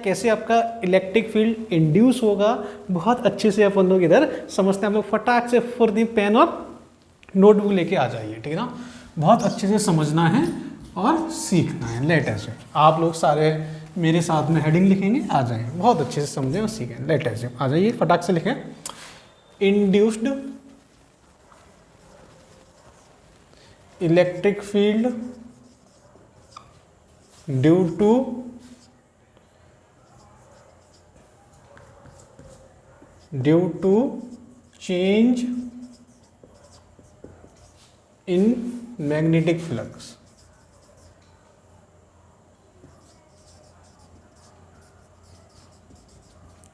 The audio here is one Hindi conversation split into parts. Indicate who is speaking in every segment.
Speaker 1: कैसे आपका इलेक्ट्रिक फील्ड इंड्यूस होगा, बहुत अच्छे से अपन लोग इधर समझते हैं। आप लोग फटाक से फॉर दी पेन और नोटबुक लेके आ जाइए, ठीक है ना। बहुत अच्छे से समझना है और सीखना है। लेटेस्ट आप लोग सारे मेरे साथ में हेडिंग लिखेंगे, आ जाएंगे, बहुत अच्छे से समझें और सीखें। लेटेस्ट आ जाइए, फटाक से लिखें। Induced electric field due to change in magnetic flux.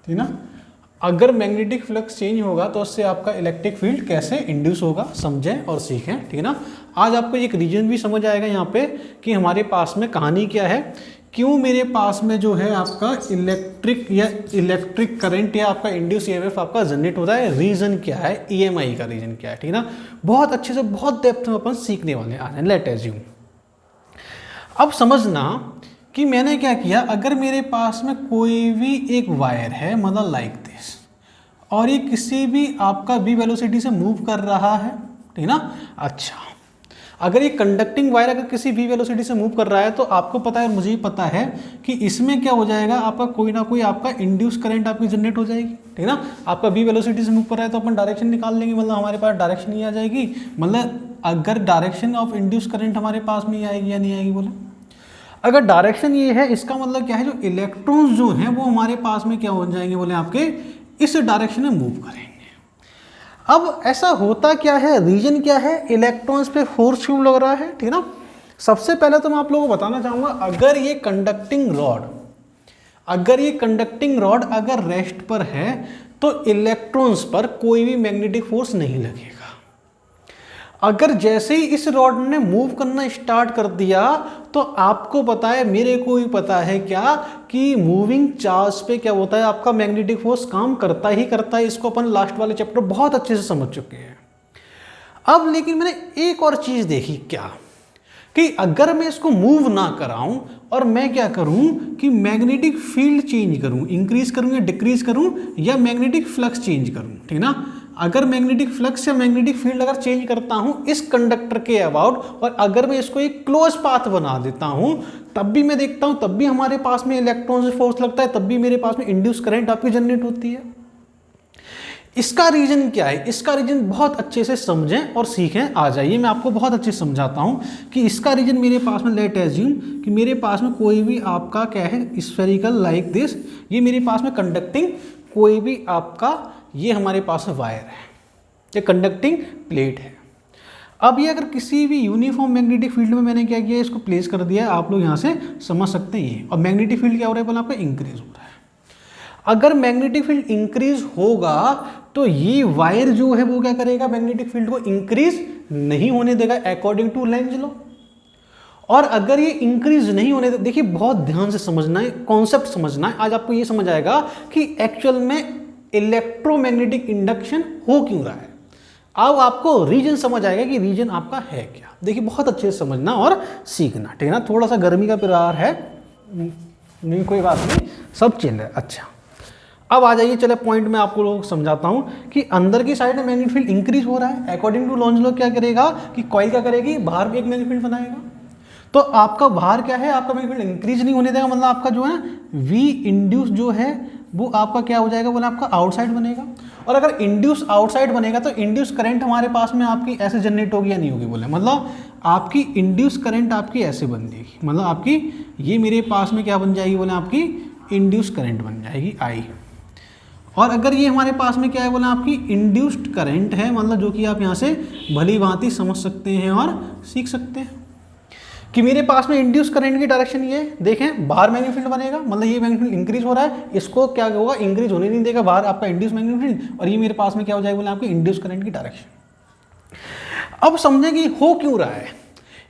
Speaker 1: ठीक ना। अगर मैग्नेटिक फ्लक्स चेंज होगा तो उससे आपका इलेक्ट्रिक फील्ड कैसे इंड्यूस होगा, समझें और सीखें, ठीक है ना। आज आपको एक रीजन भी समझ आएगा यहाँ पे कि हमारे पास में कहानी क्या है, क्यों मेरे पास में जो है आपका इलेक्ट्रिक करंट या आपका इंड्यूस ईएमएफ आपका जनरेट होता है। रीजन क्या है, ईएमआई का रीजन क्या है, ठीक है ना। बहुत अच्छे से बहुत डेप्थ में अपन सीखने वाले हैं। लेट अज्यूम, अब समझना कि मैंने क्या किया। अगर मेरे पास में कोई भी एक वायर है, मतलब लाइक दिस, और ये किसी भी आपका v वेलोसिटी से मूव कर रहा है, ठीक ना। अच्छा, अगर ये कंडक्टिंग वायर अगर किसी v वेलोसिटी से मूव कर रहा है तो आपको पता है, मुझे पता है कि इसमें क्या हो जाएगा, आपका कोई ना कोई आपका इंड्यूस करंट आपकी जनरेट हो जाएगी, ठीक ना। आपका v वेलोसिटी से मूव कर रहा है तो अपन डायरेक्शन निकाल लेंगे, मतलब हमारे पास डायरेक्शन ही आ जाएगी। मतलब अगर डायरेक्शन ऑफ इंड्यूस करंट हमारे पास में ही आएगी या नहीं आएगी, बोले। अगर डायरेक्शन ये है, इसका मतलब क्या है, जो इलेक्ट्रॉन्स जो हैं वो हमारे पास में क्या हो जाएंगे, बोले आपके इस डायरेक्शन में मूव करेंगे। अब ऐसा होता क्या है, रीजन क्या है, इलेक्ट्रॉन्स पे फोर्स क्यों लग रहा है, ठीक ना। सबसे पहले तो मैं आप लोगों को बताना चाहूंगा, अगर ये कंडक्टिंग रॉड अगर रेस्ट पर है तो इलेक्ट्रॉन्स पर कोई भी मैग्नेटिक फोर्स नहीं लगेगा। अगर जैसे ही इस रॉड ने मूव करना स्टार्ट कर दिया तो आपको पता है, मेरे को भी पता है क्या, कि मूविंग चार्ज पे क्या होता है, आपका मैग्नेटिक फोर्स काम करता ही करता है। इसको अपन लास्ट वाले चैप्टर बहुत अच्छे से समझ चुके हैं। अब लेकिन मैंने एक और चीज देखी, क्या कि अगर मैं इसको मूव ना कराऊं और मैं क्या करूं कि मैग्नेटिक फील्ड चेंज करूं, इंक्रीज करूं या डिक्रीज करूं, या मैग्नेटिक फ्लक्स चेंज करूं, ठीक ना। अगर मैग्नेटिक फ्लक्स या मैग्नेटिक फील्ड अगर चेंज करता हूं इस कंडक्टर के अबाउट, और अगर मैं इसको एक क्लोज पाथ बना देता हूं, तब भी मैं देखता हूं, तब भी हमारे पास में इलेक्ट्रॉन से फोर्स लगता है, तब भी मेरे पास में इंड्यूस करंट आपकी जनरेट होती है। इसका रीजन क्या है, इसका रीजन बहुत अच्छे से समझें और सीखें। आ जाइए, मैं आपको बहुत अच्छे से समझाता हूं कि इसका रीजन मेरे पास में, लेट अज्यूम कि मेरे पास में कोई भी आपका क्या है, स्फेरिकल लाइक दिस, ये मेरे पास में कंडक्टिंग कोई भी आपका, ये हमारे पास वायर है, ये कंडक्टिंग प्लेट है। अब ये अगर किसी भी यूनिफॉर्म मैग्नेटिक फील्ड में मैंने क्या किया, इसको प्लेस कर दिया है, आप लोग यहाँ से समझ सकते हैं ये। और मैग्नेटिक फील्ड क्या हो रहा है, बोला आपका इंक्रीज हो रहा है। अगर मैग्नेटिक फील्ड इंक्रीज होगा तो ये वायर जो है वो क्या करेगा, मैग्नेटिक फील्ड को इंक्रीज नहीं होने देगा अकॉर्डिंग टू लेंज लॉ। और अगर ये इंक्रीज नहीं होने दे, देखिए बहुत ध्यान से समझना है, कॉन्सेप्ट समझना है। आज आपको ये समझ आएगा कि एक्चुअल में इलेक्ट्रोमैग्नेटिक इंडक्शन हो क्यों रहा है। अब आपको रीजन समझ आएगा कि रीजन आपका है क्या। देखिए बहुत अच्छे से समझना और सीखना, ठीक है ना। थोड़ा सा गर्मी का प्रहार है, नहीं कोई बात नहीं, सब चिल है। अच्छा, अब आ जाइए, चले पॉइंट में आपको लोग समझाता हूं कि अंदर की साइड में मैग्नेटिक फील्ड इंक्रीज हो रहा है। अकॉर्डिंग टू लॉन्ज लॉ क्या करेगा कि कॉइल क्या करेगी, बाहर भी एक मैग्नेटिक फील्ड बनाएगा। तो आपका बाहर क्या है, आपका मैग्नेटिक फील्ड इंक्रीज नहीं होने देगा, मतलब आपका जो है वी इंड्यूस जो है वो आपका क्या हो जाएगा, बोला आपका आउटसाइड बनेगा। और अगर इंड्यूस आउटसाइड बनेगा तो इंड्यूस करंट हमारे पास में आपकी ऐसे जनरेट होगी या नहीं होगी, बोले मतलब आपकी इंड्यूस करंट आपकी ऐसे बन जाएगी, मतलब आपकी ये मेरे पास में क्या बन जाएगी, बोले आपकी इंड्यूस करंट बन जाएगी आई। और अगर ये हमारे पास में क्या है, बोला आपकी इंड्यूस्ड करंट है, मतलब जो कि आप यहाँ से भली भांति समझ सकते हैं और सीख सकते हैं कि मेरे पास में इंड्यूस करंट की डायरेक्शन ये देखें, बाहर मैग्नेटिक फील्ड बनेगा, मतलब ये मैग्नेटिक फील्ड इंक्रीज हो रहा है, इसको क्या होगा, इंक्रीज होने नहीं देगा, बाहर आपका इंड्यूस मैग्नेटिक फील्ड, और ये मेरे पास में क्या हो जाएगा, बोले आपकी इंड्यूस करंट की डायरेक्शन। अब समझे कि हो क्यों रहा है।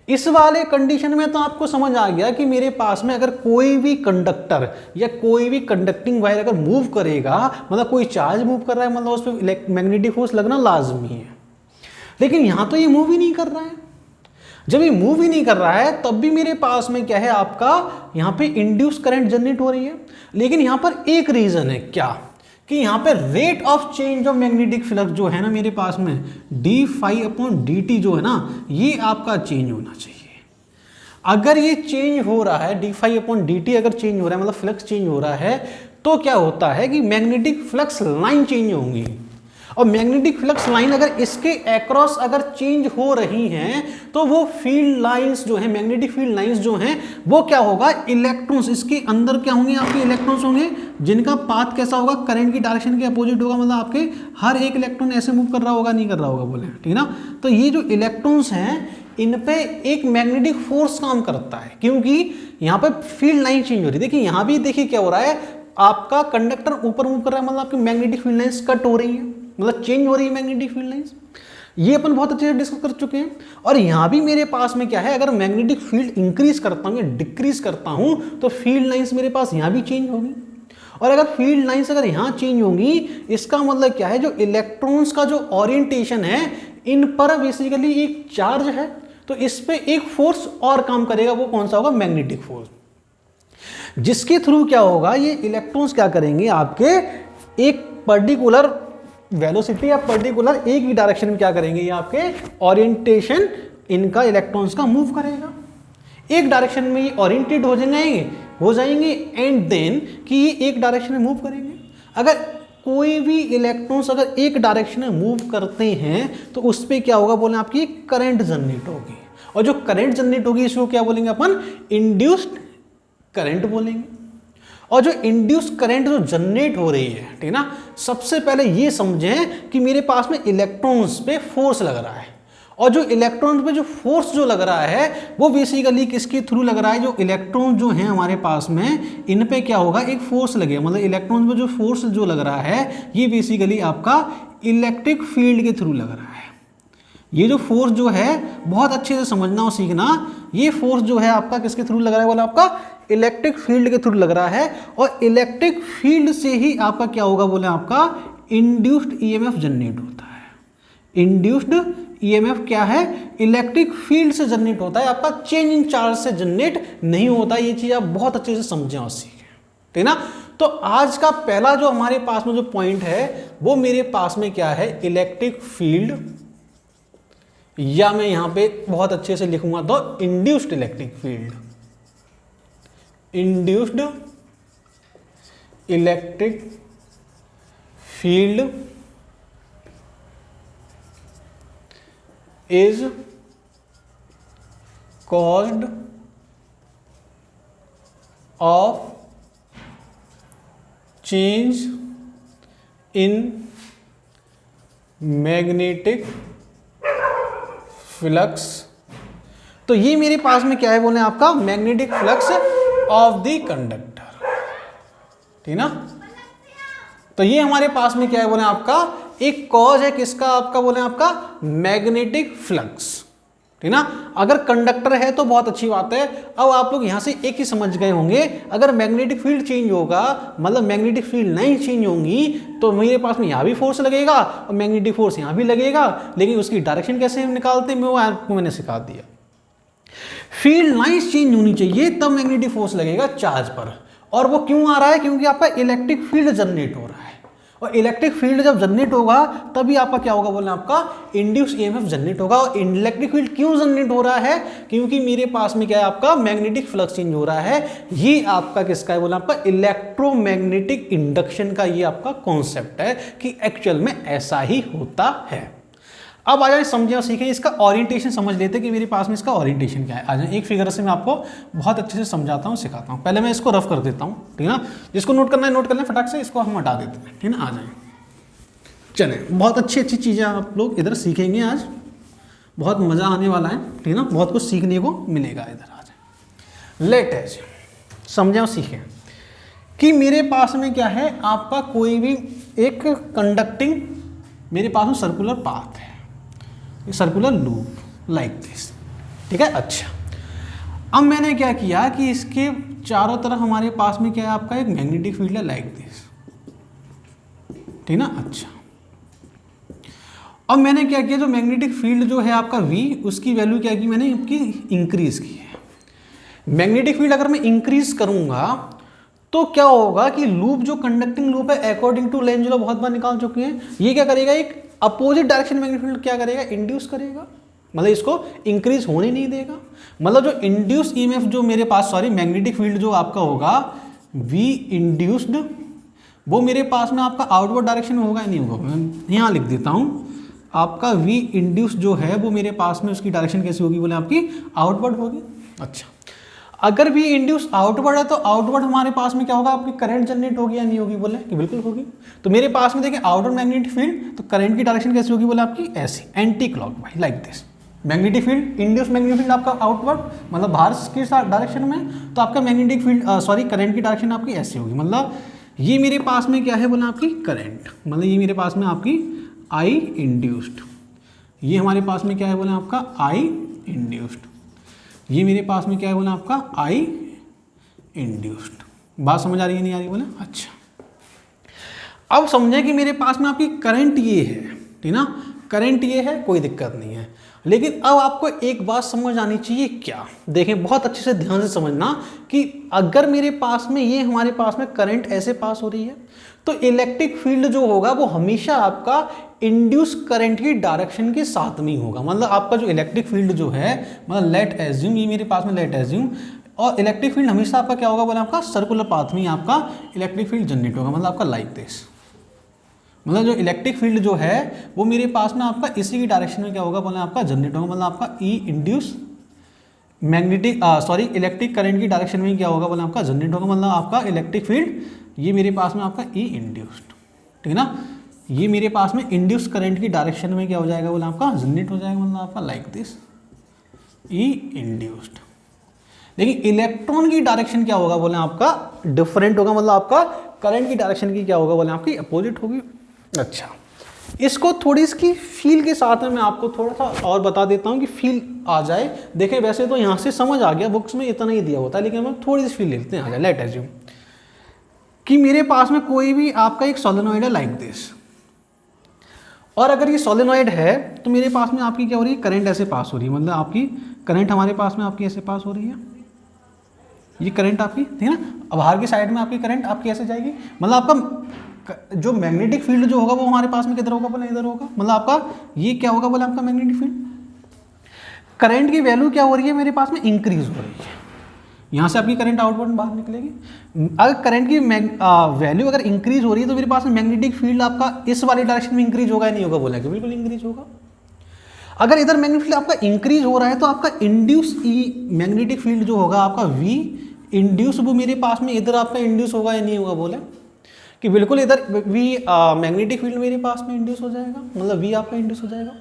Speaker 1: इस वाले कंडीशन में तो आपको समझ आ गया कि मेरे पास में अगर कोई भी कंडक्टर या कोई भी कंडक्टिंग वायर अगर मूव करेगा, मतलब कोई चार्ज मूव कर रहा है, मतलब उस पर मैग्नेटिक फोर्स लगना लाजमी है। लेकिन यहां तो ये मूव ही नहीं कर रहा है। जब ये मूव ही नहीं कर रहा है तब भी मेरे पास में क्या है आपका यहाँ पे इंड्यूस करंट जनरेट हो रही है। लेकिन यहाँ पर एक रीजन है क्या, कि यहाँ पे rate of change of magnetic flux जो है ना मेरे पास में d∅/dt जो है ना, ये आपका चेंज होना चाहिए। अगर ये चेंज हो रहा है d∅/dt अगर चेंज हो रहा है, मतलब फ्लक्स चेंज हो रहा है, तो क्या होता है कि मैग्नेटिक फ्लक्स लाइन चेंज होंगी। और मैग्नेटिक फ्लक्स लाइन अगर इसके अक्रॉस अगर चेंज हो रही हैं तो वो फील्ड लाइंस जो है, मैग्नेटिक फील्ड लाइंस जो हैं, वो क्या होगा, इलेक्ट्रॉन्स इसके अंदर क्या होंगे, आपके इलेक्ट्रॉन्स होंगे जिनका पाथ कैसा होगा, करंट की डायरेक्शन के अपोजिट होगा। मतलब आपके हर एक इलेक्ट्रॉन ऐसे मूव कर रहा होगा, नहीं कर रहा होगा, बोले ठीक है ना। तो ये जो इलेक्ट्रॉन्स हैं इन पे एक मैग्नेटिक फोर्स काम करता है, क्योंकि यहाँ पे फील्ड लाइन चेंज हो रही है। देखिए यहाँ भी देखिए क्या हो रहा है, आपका कंडक्टर ऊपर मूव कर रहा है, मतलब आपकी मैग्नेटिक फील्ड लाइंस कट हो रही है, मतलब चेंज हो रही है मैग्नेटिक फील्ड लाइंस। ये अपन बहुत अच्छे से डिस्कस कर चुके हैं। और यहाँ भी मेरे पास में क्या है, अगर मैग्नेटिक फील्ड इंक्रीज करता हूँ या डिक्रीज करता हूँ तो फील्ड लाइंस मेरे पास यहाँ भी चेंज होगी। और अगर फील्ड लाइंस अगर यहाँ चेंज होंगी, इसका मतलब क्या है, जो इलेक्ट्रॉन्स का जो ओरिएंटेशन है इन पर बेसिकली एक चार्ज है, तो इस पे एक फोर्स और काम करेगा। वो कौन सा होगा, मैग्नेटिक फोर्स, जिसके थ्रू क्या होगा, ये इलेक्ट्रॉन्स क्या करेंगे, आपके एक पर्टिकुलर वेलोसिटी या पर्टिकुलर एक ही डायरेक्शन में क्या करेंगे, ये आपके ओरिएंटेशन इनका इलेक्ट्रॉन्स का मूव करेगा। एक डायरेक्शन में ये ओरिएंटेड हो जाएंगे एंड देन कि ये एक डायरेक्शन में मूव करेंगे। अगर कोई भी इलेक्ट्रॉन्स अगर एक डायरेक्शन में मूव करते हैं तो उस पर क्या होगा, बोले आपकी करंट जनरेट होगी। और जो करंट जनरेट होगी इसको क्या बोलेंगे अपन, इंड्यूस्ड करंट बोलेंगे। और जो इंड्यूस करंट जो जनरेट हो रही है, ठीक है ना, सबसे पहले ये समझें कि मेरे पास में इलेक्ट्रॉन्स पे फोर्स लग रहा है। और जो इलेक्ट्रॉन्स पे जो फोर्स जो लग रहा है वो बेसिकली किसके थ्रू लग रहा है, जो इलेक्ट्रॉन जो हैं हमारे पास में इन पे क्या होगा, एक फोर्स लगेगा। मतलब इलेक्ट्रॉन्स पे जो फोर्स जो लग रहा है ये बेसिकली आपका इलेक्ट्रिक फील्ड के थ्रू लग रहा है। ये जो फोर्स जो है बहुत अच्छे से समझना और सीखना, ये फोर्स जो है आपका किसके थ्रू लग रहा है, बोला आपका इलेक्ट्रिक फील्ड के थ्रू लग रहा है। और इलेक्ट्रिक फील्ड से ही आपका क्या होगा, बोले आपका इंड्यूस्ड ईएमएफ जनरेट होता है। इंड्यूस्ड ईएमएफ क्या है, इलेक्ट्रिक फील्ड से जनरेट होता है, आपका चेंज इन चार्ज से जनरेट नहीं होता। ये चीज आप बहुत अच्छे से समझें और सीखें, ठीक है ना। तो आज का पहला जो हमारे पास में जो पॉइंट है वो मेरे पास में क्या है, इलेक्ट्रिक फील्ड, या मैं यहां पे बहुत अच्छे से लिखूंगा तो induced electric field, induced electric field is caused of change in magnetic flux। तो ये मेरे पास में क्या है, बोले आपका magnetic flux of the conductor, ठीक ना। तो ये हमारे पास में क्या है, बोले आपका एक कॉज है किसका, आपका बोले आपका मैग्नेटिक फ्लक्स, ठीक ना। अगर कंडक्टर है तो बहुत अच्छी बात है। अब आप लोग यहां से एक ही समझ गए होंगे, अगर मैग्नेटिक फील्ड चेंज होगा, मतलब मैग्नेटिक फील्ड नहीं चेंज होंगी, तो मेरे पास में यहां भी फोर्स लगेगा और मैग्नेटिक फोर्स यहां भी लगेगा, लेकिन उसकी डायरेक्शन कैसे निकालते हैं वो आपको मैंने सिखा दिया। फील्ड लाइंस चेंज होनी चाहिए तब मैग्नेटिक फोर्स लगेगा चार्ज पर। और वो क्यों आ रहा है, क्योंकि आपका इलेक्ट्रिक फील्ड जनरेट हो रहा है। और इलेक्ट्रिक फील्ड जब जनरेट होगा तभी आपका क्या होगा, बोलना आपका इंड्यूस ईएमएफ जनरेट होगा। और इलेक्ट्रिक फील्ड क्यों जनरेट हो रहा है, क्योंकि मेरे पास में क्या है, आपका मैग्नेटिक फ्लक्स चेंज हो रहा है। ये आपका किसका है, बोला आपका इलेक्ट्रोमैग्नेटिक इंडक्शन का ये आपका कॉन्सेप्ट है कि एक्चुअल में ऐसा ही होता है। अब आ जाए समझें और सीखें, इसका ओरिएंटेशन समझ लेते हैं कि मेरे पास में इसका ओरिएंटेशन क्या है। आ जाए एक फिगर से मैं आपको बहुत अच्छे से समझाता हूँ, सिखाता हूँ। पहले मैं इसको रफ कर देता हूँ, ठीक है ना। जिसको नोट करना है नोट कर लें फटाक से, इसको हम हटा देते हैं, ठीक है ना। आ जाए, चले, बहुत अच्छी अच्छी चीज़ें आप लोग इधर सीखेंगे आज, बहुत मज़ा आने वाला है, ठीक है ना। बहुत कुछ सीखने को मिलेगा इधर। आ जाए, लेट एज समझें और सीखें कि मेरे पास में क्या है, आपका कोई भी एक कंडक्टिंग मेरे पास में सर्कुलर पाथ है, सर्कुलर लूप लाइक दिस, ठीक है। अच्छा, अब मैंने क्या किया कि इसके चारों तरफ हमारे पास में क्या है, आपका एक मैग्नेटिक फील्ड है लाइक दिस, ठीक ना। अच्छा, अब मैंने क्या किया, जो मैग्नेटिक फील्ड जो है आपका V, उसकी वैल्यू क्या की मैंने, आपकी इंक्रीज की है। मैग्नेटिक फील्ड अगर मैं इंक्रीज करूंगा तो क्या होगा कि लूप, जो कंडक्टिंग लूप है, अकॉर्डिंग टू लेंज लॉ बहुत बार निकाल चुके हैं, ये क्या करेगा, एक अपोजिट डायरेक्शन मैग्नेटिक फील्ड क्या करेगा, इंड्यूस करेगा, मतलब इसको इंक्रीज होने नहीं देगा। मतलब जो इंड्यूस ईएमएफ जो मेरे पास, सॉरी मैग्नेटिक फील्ड जो आपका होगा V इंड्यूस्ड, वो मेरे पास में आपका आउटवर्ड डायरेक्शन में होगा या नहीं होगा। मैं यहाँ लिख देता हूँ, आपका V इंड्यूस जो है वो मेरे पास में उसकी डायरेक्शन कैसी होगी, बोले आपकी आउटवर्ड होगी। अच्छा, अगर V इंड्यूस आउटवर्ड है तो आउटवर्ड हमारे पास में क्या होगा, आपकी करंट जनरेट होगी या नहीं होगी, बोले कि बिल्कुल होगी। तो मेरे पास में देखिए आउटवर्ड मैग्नेटिक फील्ड, तो करंट की डायरेक्शन कैसी होगी, बोले आपकी ऐसी, anti clockwise, like this. Magnetic field, induce magnetic field आपका आउटवर्ड, मतलब बाहर की डायरेक्शन में, तो आपका मैग्नेटिक फील्ड सॉरी करंट की डायरेक्शन आपकी ऐसी होगी। मतलब ये मेरे पास में क्या है, बोले आपकी करंट, मतलब ये मेरे पास में आपकी I इंड्यूस्ड, ये हमारे पास में क्या है, बोले आपका I इंड्यूस्ड, ये मेरे पास में क्या है, बोले आपका I इंड्यूस्ड। बात समझ आ रही है नहीं आ रही, बोले अच्छा। अब समझे कि मेरे पास में आपकी करंट ये है, ठीक ना, करंट ये है, कोई दिक्कत नहीं है। लेकिन अब आपको एक बात समझ आनी चाहिए, क्या, देखें बहुत अच्छे से ध्यान से समझना कि अगर मेरे पास में ये हमारे पास में करंट ऐसे पास हो रही है तो इलेक्ट्रिक फील्ड जो होगा वो हमेशा आपका इंड्यूस करंट की डायरेक्शन के साथ में ही होगा। मतलब आपका जो इलेक्ट्रिक फील्ड जो है, मतलब लेट एज्यूम, ये मेरे पास में लेट एज्यूम, और इलेक्ट्रिक फील्ड हमेशा आपका क्या होगा, बोले आपका सर्कुलर पाथ में आपका इलेक्ट्रिक फील्ड जनरेट होगा, मतलब आपका लाइक दिस। मतलब जो इलेक्ट्रिक फील्ड जो है वो मेरे पास में आपका इसी की डायरेक्शन में क्या होगा, बोले आपका जनरेट होगा, मतलब आपका ई induce magnetic sorry electric current की डायरेक्शन में क्या होगा, बोले आपका जनरेट होगा। मतलब आपका इलेक्ट्रिक फील्ड ये मेरे पास में आपका ई इंड्यूस्ड, ठीक है ना, ये मेरे पास में इंड्यूस करंट की डायरेक्शन में क्या हो जाएगा, बोले आपका जनरेट हो जाएगा, मतलब आपका लाइक दिस ई इंड्यूस्ड। लेकिन इलेक्ट्रॉन की डायरेक्शन क्या होगा, बोले आपका डिफरेंट होगा, मतलब आपका करंट की डायरेक्शन की क्या होगा, बोले आपकी अपोजिट होगी। अच्छा, इसको थोड़ी इसकी फील के साथ में मैं आपको थोड़ा सा और बता देता हूँ कि फील आ जाए। देखें वैसे तो यहाँ से समझ आ गया, बुक्स में इतना ही दिया होता है, लेकिन हम थोड़ी सी फील लेते हैं आ जाए। लेट एज्यूम कि मेरे पास में कोई भी आपका एक सोलेनॉइड है लाइक दिस, और अगर ये सोलेनॉइड है तो मेरे पास में आपकी क्या हो रही है, करंट ऐसे पास हो रही है, मतलब आपकी करंट हमारे पास में आपकी ऐसे पास हो रही है, ये करंट आपकी, ठीक है ना, बाहर की साइड में आपकी करंट आपकी ऐसे जाएगी। मतलब आपका जो मैग्नेटिक फील्ड जो होगा वो हमारे पास में किधर होगा, बोले इधर होगा, मतलब आपका ये क्या होगा, बोले आपका मैग्नेटिक फील्ड। करंट की वैल्यू क्या हो रही है, मेरे पास में इंक्रीज हो रही है, यहाँ से आपकी करंट आउटवर्ड बाहर निकलेगी। अगर करंट की वैल्यू अगर इंक्रीज हो रही है तो मेरे पास में मैग्नेटिक फील्ड आपका इस वाली डायरेक्शन में इंक्रीज होगा या नहीं होगा, बोला कि बिल्कुल इंक्रीज होगा। अगर इधर मैग्नेटिक फील्ड आपका इंक्रीज हो रहा है तो आपका इंड्यूस ई मैग्नेटिक फील्ड जो होगा आपका वी इंड्यूस, वो मेरे पास में इधर आपका इंड्यूस होगा या नहीं होगा, बोले कि बिल्कुल इधर वी मैग्नेटिक फील्ड मेरे पास में इंड्यूस हो जाएगा, मतलब वी आपका इंड्यूस हो जाएगा।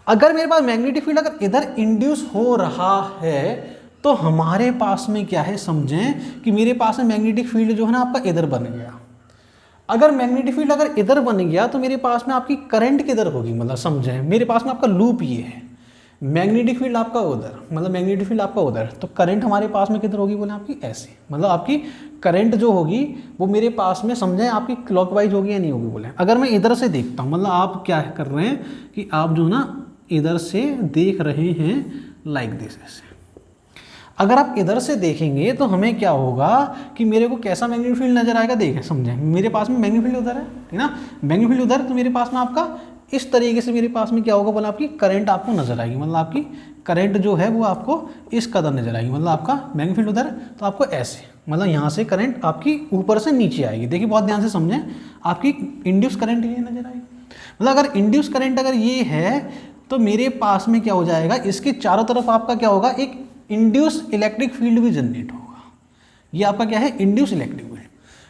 Speaker 1: अगर मेरे पास मैग्नेटिक फील्ड अगर इधर इंड्यूस हो रहा है तो हमारे पास में क्या है, समझें कि मेरे पास में मैग्नेटिक फील्ड जो है ना आपका इधर बन गया। अगर मैग्नेटिक फील्ड अगर इधर बन गया तो मेरे पास में आपकी करंट किधर होगी, मतलब समझें मेरे पास में आपका लूप ये है, मैग्नेटिक फील्ड आपका उधर, मतलब मैग्नेटिक फील्ड आपका उधर, तो करंट हमारे पास में किधर होगी, बोले आपकी ऐसे, मतलब आपकी करंट जो होगी वो मेरे पास में समझें आपकी क्लॉकवाइज होगी या नहीं होगी, बोले। अगर मैं इधर से देखता हूँ, मतलब आप क्या कर रहे हैं कि आप जो ना इधर से देख रहे हैं लाइक दिस ऐसे, अगर आप इधर से देखेंगे तो हमें क्या होगा कि मेरे को कैसा मैग्नेटिक फील्ड नजर आएगा, देखें समझें मेरे पास में मैग्नेटिक फील्ड उधर है, ठीक ना, मैग्नेटिक फील्ड उधर, तो मेरे पास में आपका इस तरीके से मेरे पास में क्या होगा, बोला आपकी करंट आपको नजर आएगी, मतलब आपकी करंट जो है वो आपको इस कदर नजर आएगी, मतलब आपका मैग्नेटिक फील्ड उधर तो आपको ऐसे, मतलब यहाँ से करंट आपकी ऊपर से नीचे आएगी। देखिए बहुत ध्यान से समझें, आपकी इंड्यूस करंट ये नजर आएगी, मतलब अगर इंड्यूस करंट अगर ये है तो मेरे पास में क्या हो जाएगा, इसके चारों तरफ आपका क्या होगा, एक इंड्यूस इलेक्ट्रिक फील्ड भी जनरेट होगा। ये आपका क्या है, इंड्यूस इलेक्ट्रिक फील्ड।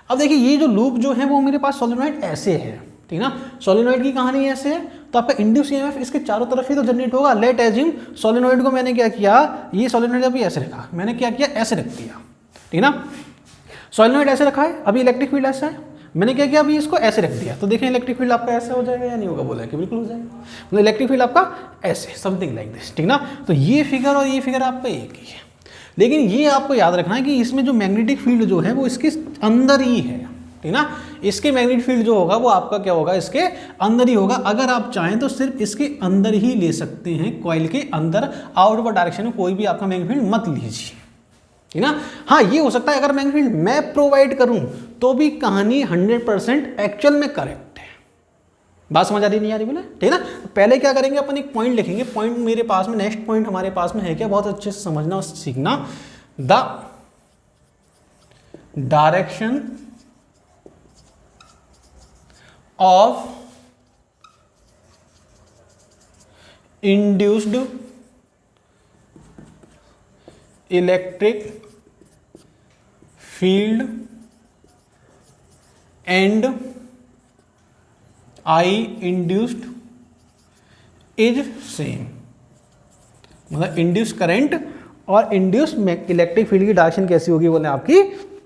Speaker 1: अब देखिए ये जो लूप जो है वो मेरे पास सोलेनॉइड ऐसे है, ठीक ना, सोलेनॉइड की कहानी ऐसे है, तो आपका इंड्यूस ईएमएफ इसके चारों तरफ ही तो जनरेट होगा। लेट एज्यूम सोलेनॉइड को मैंने क्या किया, ये सोलेनॉइड अभी ऐसे रखा, मैंने क्या किया, ऐसे रख दिया, ठीक ना, सोलेनॉइड ऐसे रखा है, अभी इलेक्ट्रिक फील्ड ऐसा है, मैंने क्या किया, अभी इसको ऐसे रख दिया, तो देखें इलेक्ट्रिक फील्ड आपका ऐसे हो जाएगा या नहीं होगा, बोला कि बिल्कुल हो जाएगा, मतलब इलेक्ट्रिक फील्ड आपका ऐसे समथिंग लाइक दिस, ठीक ना। तो ये फिगर और ये फिगर आपका एक ही है, लेकिन ये आपको याद रखना है कि इसमें जो मैग्नेटिक फील्ड जो है वो इसके अंदर ही है, ठीक ना। इसके मैग्नेटिक फील्ड जो होगा वो आपका क्या होगा, इसके अंदर ही होगा। अगर आप चाहें तो सिर्फ इसके अंदर ही ले सकते हैं, कॉइल के अंदर, आउटवर्ड डायरेक्शन में कोई भी आपका मैग्नेटिक फील्ड मत लीजिए, ठीक ना। हाँ, ये हो सकता है अगर मैग्नेटिक फील्ड मैं प्रोवाइड करूं तो भी कहानी 100% एक्चुअल में करेक्ट है। बात समझ आ रही नहीं आ रही बोले, ठीक है ना। पहले क्या करेंगे, अपन एक पॉइंट लिखेंगे। पॉइंट मेरे पास में, नेक्स्ट पॉइंट हमारे पास में है क्या, बहुत अच्छे से समझना और सीखना। The direction of induced electric field and I induced is same. मतलब इंड्यूस करंट और इंड्यूस इलेक्ट्रिक फील्ड की डायरेक्शन कैसी होगी बोले, आपकी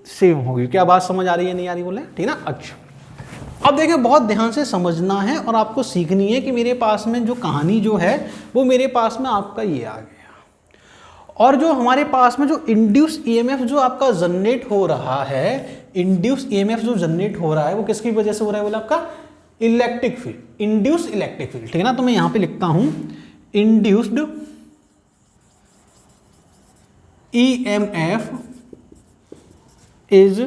Speaker 1: सेम होगी। क्या बात समझ आ रही है नहीं आ रही बोले, ठीक ना। अच्छा, अब देखिए बहुत ध्यान से समझना है और आपको सीखनी है कि मेरे पास में जो कहानी जो है वो मेरे पास में आपका ये आ गया, और जो हमारे पास में जो इंड्यूस ईएमएफ जो आपका जनरेट हो रहा है, इंड्यूस ईएमएफ जो जनरेट हो रहा है वो किसकी वजह से हो रहा है बोले, आपका electric field, induce electric field, ठीक है ना। तो मैं यहां पे लिखता हूं induced EMF is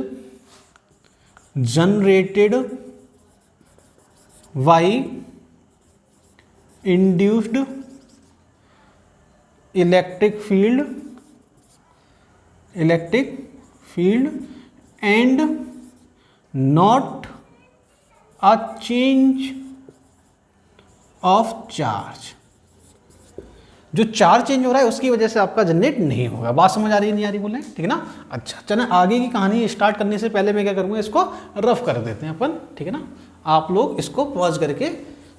Speaker 1: generated by induced electric field and not a change of charge. जो चार्ज चेंज हो रहा है उसकी वजह से आपका जनरेट नहीं होगा। बात समझ आ रही नहीं आ रही बोले, ठीक है ना। अच्छा, चलें आगे की कहानी स्टार्ट करने से पहले मैं क्या करूँगा, इसको रफ कर देते हैं अपन, ठीक है ना। आप लोग इसको पॉज करके,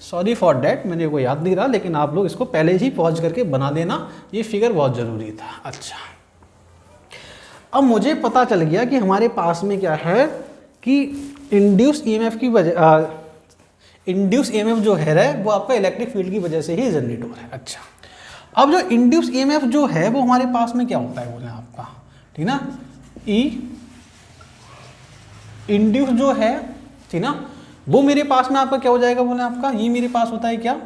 Speaker 1: सॉरी फॉर डैट मेरे को याद नहीं रहा, लेकिन आप लोग इसको पहले ही पॉज करके बना देना, ये फिगर बहुत ज़रूरी था। अच्छा, अब मुझे पता चल गया कि हमारे पास में क्या है कि इंड्यूस ईएमएफ की वजह, इंड्यूस ईएमएफ जो है वो आपका इलेक्ट्रिक फील्ड की वजह से ही जनरेट हो रहा है। अच्छा, अब जो इंड्यूस ईएमएफ जो है वो हमारे पास में क्या होता है बोले आपका, ठीक ना, ई इंड्यूस जो है, ठीक ना, वो मेरे पास में आपका क्या हो जाएगा बोले आपका, ये मेरे पास होता है क्या,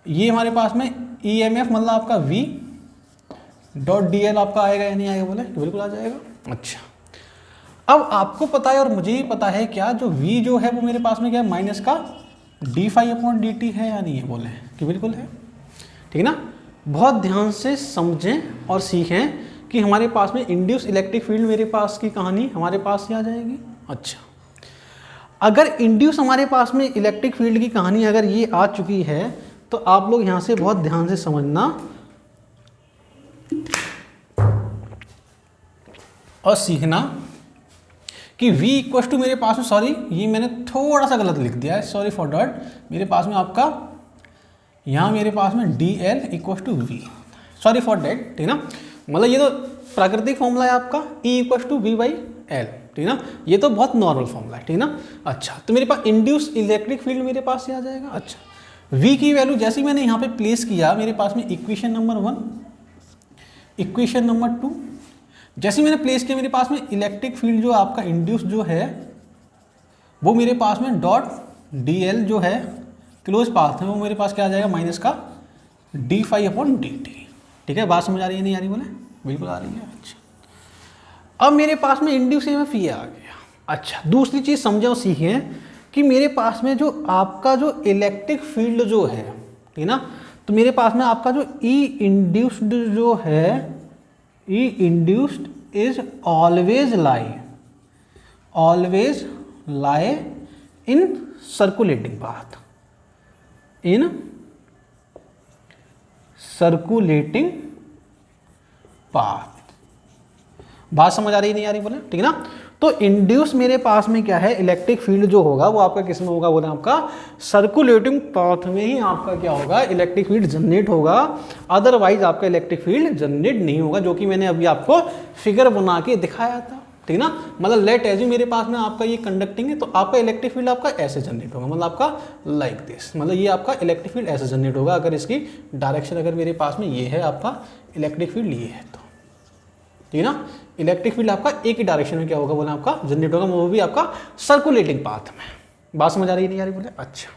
Speaker 1: ये हमारे पास में ईएमएफ मतलब आपका V डॉट DL आपका आएगा या नहीं आएगा बोले, बिल्कुल आ जाएगा। अच्छा, अब आपको पता है और मुझे ही पता है क्या, जो V जो है वो मेरे पास में क्या है, माइनस का d∅/dt है या नहीं है बोले, कि बिल्कुल है, ठीक है ना। बहुत ध्यान से समझें और सीखें कि हमारे पास में इंड्यूस इलेक्ट्रिक फील्ड मेरे पास की कहानी हमारे पास ही आ जाएगी। अच्छा, अगर इंड्यूस हमारे पास में इलेक्ट्रिक फील्ड की कहानी अगर ये आ चुकी है तो आप लोग यहाँ से बहुत ध्यान से समझना और सीखना कि V इक्वल टू मेरे पास में, सॉरी ये मैंने थोड़ा सा गलत लिख दिया है, सॉरी फॉर डैट, मेरे पास में आपका यहाँ मेरे पास में DL equal to V, sorry for that, ठीक ना। मतलब ये तो प्राकृतिक फॉर्मूला है आपका E इक्वल टू V/L, ठीक ना, ये तो बहुत नॉर्मल फॉर्मूला है, ठीक ना। अच्छा, तो मेरे पास इंड्यूस इलेक्ट्रिक फील्ड मेरे पास से आ जाएगा। अच्छा, V की वैल्यू जैसे ही मैंने यहाँ पे प्लेस किया, मेरे पास में इक्वेशन नंबर 1, इक्वेशन नंबर 2, जैसे मैंने प्लेस किया मेरे पास में इलेक्ट्रिक फील्ड जो आपका इंड्यूस जो है वो मेरे पास में डॉट DL जो है क्लोज पाथ है, वो मेरे पास क्या आ जाएगा, माइनस का d∅/dt, ठीक है। बात समझ आ रही है नहीं आ रही बोले, बिल्कुल आ रही है। अच्छा, अब मेरे पास में इंड्यूस ईएमएफ ये आ गया। अच्छा, दूसरी चीज़ समझो और सीखें कि मेरे पास में जो आपका जो इलेक्ट्रिक फील्ड जो है, ठीक ना, तो मेरे पास में आपका जो ई इंड्यूस्ड जो है, E induced is always lie in circulating path, in circulating path। बात समझ आ रही नहीं आ रही बोले, ठीक है ना। तो इंड्यूस मेरे पास में क्या है, इलेक्ट्रिक फील्ड जो होगा वो आपका किस में होगा बोले, आपका सर्कुलेटिंग पाथ में ही आपका क्या होगा, इलेक्ट्रिक फील्ड जनरेट होगा, अदरवाइज आपका इलेक्ट्रिक फील्ड जनरेट नहीं होगा, जो कि मैंने अभी आपको फिगर बना के दिखाया था, ठीक ना। मतलब लेट एज मेरे पास में आपका ये कंडक्टिंग है तो आपका इलेक्ट्रिक फील्ड आपका ऐसे जनरेट होगा, मतलब आपका लाइक दिस, मतलब ये आपका इलेक्ट्रिक फील्ड ऐसे जनरेट होगा अगर इसकी डायरेक्शन अगर मेरे पास में ये है, आपका इलेक्ट्रिक फील्ड ये है तो, ठीक है ना। इलेक्ट्रिक फील्ड आपका एक ही डायरेक्शन में क्या होगा बोले आपका जनरेट होगा, वो भी आपका सर्कुलेटिंग पाथ में। बात समझ आ रही नहीं आ रही बोले? अच्छा,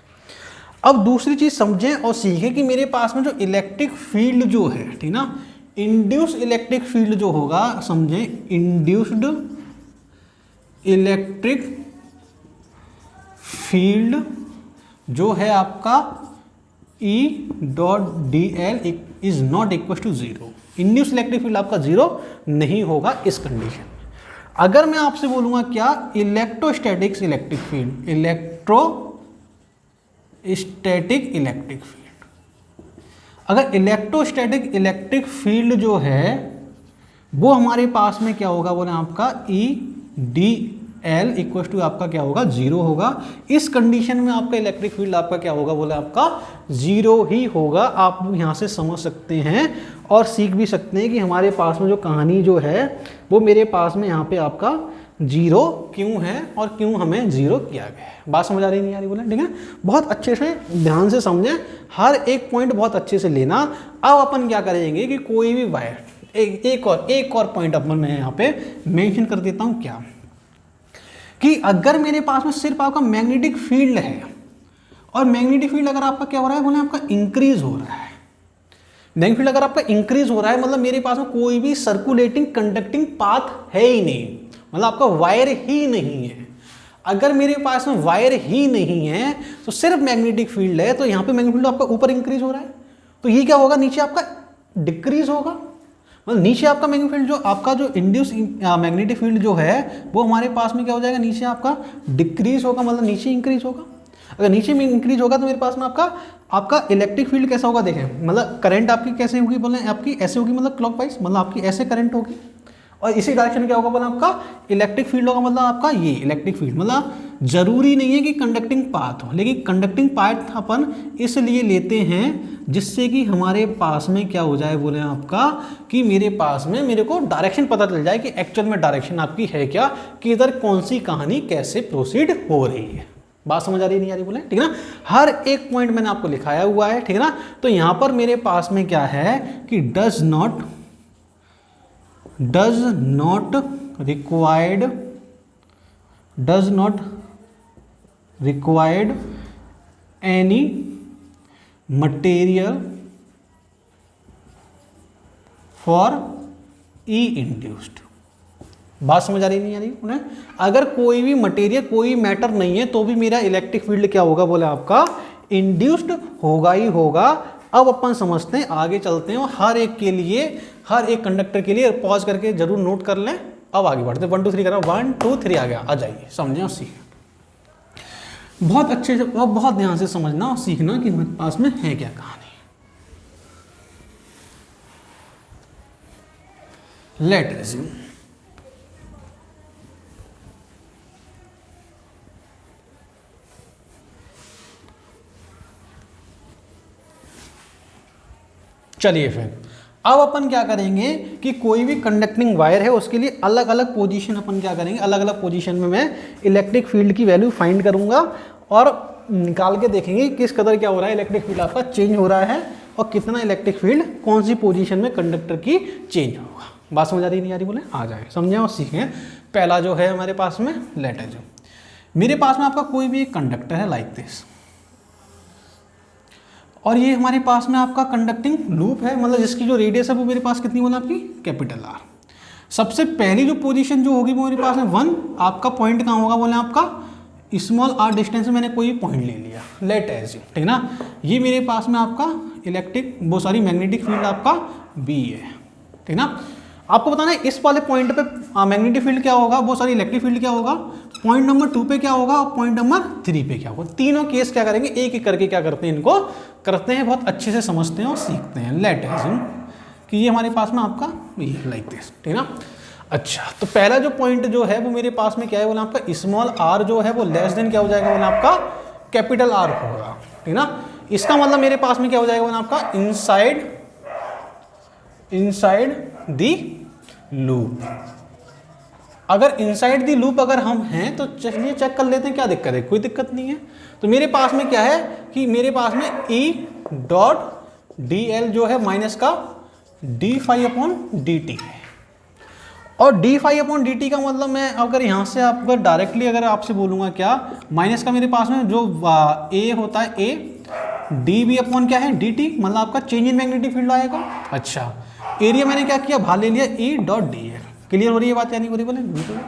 Speaker 1: अब दूसरी चीज समझें और सीखें कि मेरे पास में जो इलेक्ट्रिक फील्ड जो है, ठीक ना, इंड्यूस इलेक्ट्रिक फील्ड जो होगा, समझें इंड्यूस्ड इलेक्ट्रिक फील्ड जो है आपका E dot D L is not equal to zero. Induce electric field आपका जीरो नहीं होगा इस कंडीशन में। अगर मैं आपसे बोलूंगा क्या, electrostatics electric field, electrostatic electric field, अगर इलेक्ट्रोस्टैटिक इलेक्ट्रिक फील्ड जो है वो हमारे पास में क्या होगा बोले आपका E D L equal to आपका क्या होगा जीरो होगा। इस कंडीशन में आपका इलेक्ट्रिक फील्ड आपका क्या होगा बोले आपका जीरो ही होगा। आप यहाँ से समझ सकते हैं और सीख भी सकते हैं कि हमारे पास में जो कहानी जो है वो मेरे पास में यहाँ पे आपका जीरो क्यों है और क्यों हमें जीरो किया गया है। बात समझ आ रही नहीं आ रही बोले? ठीक है, बहुत अच्छे से ध्यान से समझें, हर एक पॉइंट बहुत अच्छे से लेना। अब अपन क्या करेंगे कि कोई भी वायर एक और पॉइंट अपन मैं यहाँ पे मेंशन कर देता हूँ क्या, कि अगर मेरे पास में सिर्फ आपका मैग्नेटिक फील्ड है और मैग्नेटिक फील्ड अगर आपका क्या हो रहा है बोले आपका इंक्रीज हो रहा है, मैग्नेटिक फील्ड अगर आपका इंक्रीज हो रहा है मतलब मेरे पास में कोई भी सर्कुलेटिंग कंडक्टिंग पाथ है ही नहीं, मतलब आपका वायर ही नहीं है। अगर मेरे पास में वायर ही नहीं है तो सिर्फ मैग्नेटिक फील्ड है, तो यहाँ पे मैग्नेटिक फील्ड आपका ऊपर इंक्रीज हो रहा है, तो ये क्या होगा नीचे आपका डिक्रीज होगा। मतलब नीचे आपका मैग्नेटिक फील्ड जो आपका जो इंड्यूस मैग्नेटिक फील्ड जो है वो हमारे पास में क्या हो जाएगा, नीचे आपका डिक्रीज होगा, मतलब नीचे इंक्रीज होगा। अगर नीचे में इंक्रीज होगा तो मेरे पास में आपका इलेक्ट्रिक फील्ड कैसा होगा देखें, मतलब करंट आपकी कैसे होगी बोले आपकी ऐसे होगी, मतलब क्लॉकवाइज, मतलब आपकी ऐसे करंट होगी और इसी डायरेक्शन में क्या होगा बोला आपका इलेक्ट्रिक फील्ड होगा। मतलब आपका ये इलेक्ट्रिक फील्ड मतलब जरूरी नहीं है कि कंडक्टिंग पाथ हो, लेकिन कंडक्टिंग पाथ अपन इसलिए लेते हैं जिससे कि हमारे पास में क्या हो जाए बोले आपका कि मेरे पास में मेरे को डायरेक्शन पता चल जाए कि एक्चुअल में डायरेक्शन आपकी है क्या, कि इधर कौन सी कहानी कैसे प्रोसीड हो रही है। बात समझ आ रही नहीं आ रही बोले? ठीक है ना, हर एक पॉइंट मैंने आपको लिखाया हुआ है, ठीक है ना। तो यहां पर मेरे पास में क्या है कि does not required any material for E induced. बात समझ आ रही नहीं आ रही उन्हें? अगर कोई भी मटेरियल कोई मैटर नहीं है तो भी मेरा इलेक्ट्रिक फील्ड क्या होगा बोले आपका इंड्यूस्ड होगा ही होगा। अब अपन समझते हैं, आगे चलते हैं और हर एक के लिए, हर एक कंडक्टर के लिए पॉज करके जरूर नोट कर लें। अब आगे बढ़ते हैं, 1 2 3 करा, 1 2 3 आ गया, आ जाइए समझें और सीखें। बहुत अच्छे से और बहुत ध्यान से समझना और सीखना कि हमारे पास में है क्या कहानी। Let resume. चलिए फिर अब अपन क्या करेंगे कि कोई भी कंडक्टिंग वायर है उसके लिए अलग अलग पोजीशन अपन क्या करेंगे, अलग अलग पोजीशन में मैं इलेक्ट्रिक फील्ड की वैल्यू फाइंड करूंगा और निकाल के देखेंगे किस कदर क्या हो रहा है, इलेक्ट्रिक फील्ड आपका चेंज हो रहा है और कितना इलेक्ट्रिक फील्ड कौन सी पोजीशन में कंडक्टर की चेंज होगा। बात समझ आ रही नहीं आ रही बोले? आ जाए, समझें और सीखें। पहला जो है हमारे पास में लेट है, जो मेरे पास में आपका कोई भी एक कंडक्टर है लाइक दिस, और ये हमारे पास में आपका कंडक्टिंग लूप है, मतलब जिसकी जो रेडियस है वो मेरे पास कितनी बोला आपकी कैपिटल आर। सबसे पहली जो पोजीशन जो होगी वो मेरे पास में 1, आपका पॉइंट कहाँ होगा बोले आपका स्मॉल आर डिस्टेंस में मैंने कोई पॉइंट ले लिया, लेट एज, ठीक है ना। ये मेरे पास में आपका मैग्नेटिक फील्ड आपका बी है, ठीक है ना। आपको बताना है इस वाले पॉइंट पे मैग्नेटिक फील्ड क्या होगा, वो सारी इलेक्ट्रिक फील्ड क्या होगा, पॉइंट नंबर 2 पे क्या होगा और पॉइंट नंबर 3 पे क्या होगा। तीनों केस क्या करेंगे, एक एक करके क्या करते हैं, इनको करते हैं, बहुत अच्छे से समझते हैं और सीखते हैं। लेट एज्यूम कि ये हमारे पास में आपका ये लाइक दिस, ठीक है ना। अच्छा, तो पहला जो पॉइंट जो है वो मेरे पास में क्या है बोला आपका स्मॉल आर जो है वो लेस देन क्या हो जाएगा बोला आपका कैपिटल आर होगा, ठीक है ना। इसका मतलब मेरे पास में क्या हो जाएगा बोला आपका इनसाइड दी लूप। अगर इनसाइड दी लूप अगर हम हैं तो चलिए चेक कर लेते हैं क्या दिक्कत है, कोई दिक्कत नहीं है। तो मेरे पास में क्या है कि मेरे पास में ई डॉट डी एल जो है माइनस का D phi upon D T है। और D phi upon D T का मतलब मैं अगर यहाँ से आपको डायरेक्टली अगर आपसे बोलूँगा क्या, माइनस का मेरे पास में जो ए होता है ए, डी बी अपॉन क्या है डी टी, मतलब आपका चेंज इन मैग्नेटिक फील्ड आएगा। अच्छा, एरिया मैंने क्या किया, बाहर ले लिया ई डॉट डी एल। क्लियर हो रही है बात या नहीं हो रही बोले? बिल्कुल।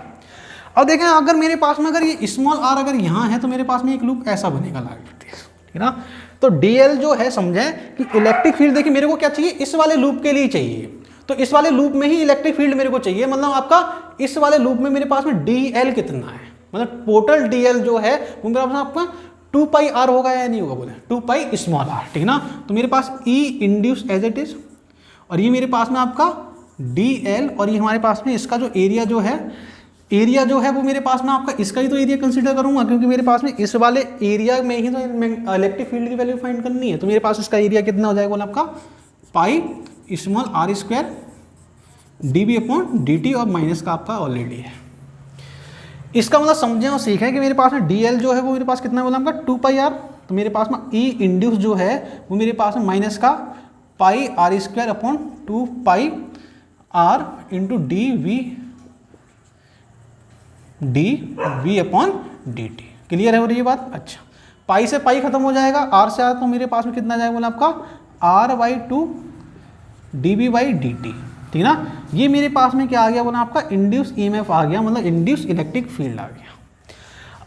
Speaker 1: अब देखें अगर मेरे पास में अगर ये स्मॉल आर अगर यहाँ है तो मेरे पास में एक लूप ऐसा बनेगा लागत, ठीक है ना। तो डी एल जो है समझें कि इलेक्ट्रिक फील्ड, देखिए मेरे को क्या चाहिए, इस वाले लूप के लिए चाहिए, तो इस वाले लूप में ही इलेक्ट्रिक फील्ड मेरे को चाहिए, मतलब आपका इस वाले लूप में मेरे पास में डी एल कितना है, मतलब टोटल डी एल जो है वो मेरे पास आपका 2 पाई आर होगा या नहीं होगा बोले, 2 पाई स्मॉल आर, ठीक ना। तो मेरे पास ई इंड्यूस एज इट इज, और ये मेरे पास में आपका डी एल, और ये हमारे पास में इसका जो एरिया जो है वो मेरे पास में आपका इसका ही तो एरिया कंसीडर करूंगा, क्योंकि मेरे पास में इस वाले एरिया में ही तो इलेक्ट्रिक फील्ड की वैल्यू फाइंड करनी है। तो मेरे पास इसका एरिया कितना हो जाएगा बोला आपका pi small R square D B upon D T, और माइनस का आपका ऑलरेडी है। इसका मतलब समझें और सीखें कि मेरे पास में डी एल जो है वो मेरे पास कितना बोला आपका 2 पाई आर, तो मेरे पास में ई इंड्यूस जो है वो मेरे पास में माइनस का pi r square upon 2 pi r into d v upon D t. Clear है हो रही है बात? अच्छा, पाई से पाई खत्म हो जाएगा, आर से आर, तो मेरे पास में कितना जाएगा बोला आपका R by 2 D B by D T, ठीक ना। ये मेरे पास में क्या आ गया बोला आपका इंड्यूस ईएमएफ आ गया, मतलब इंड्यूस इलेक्ट्रिक फील्ड आ गया।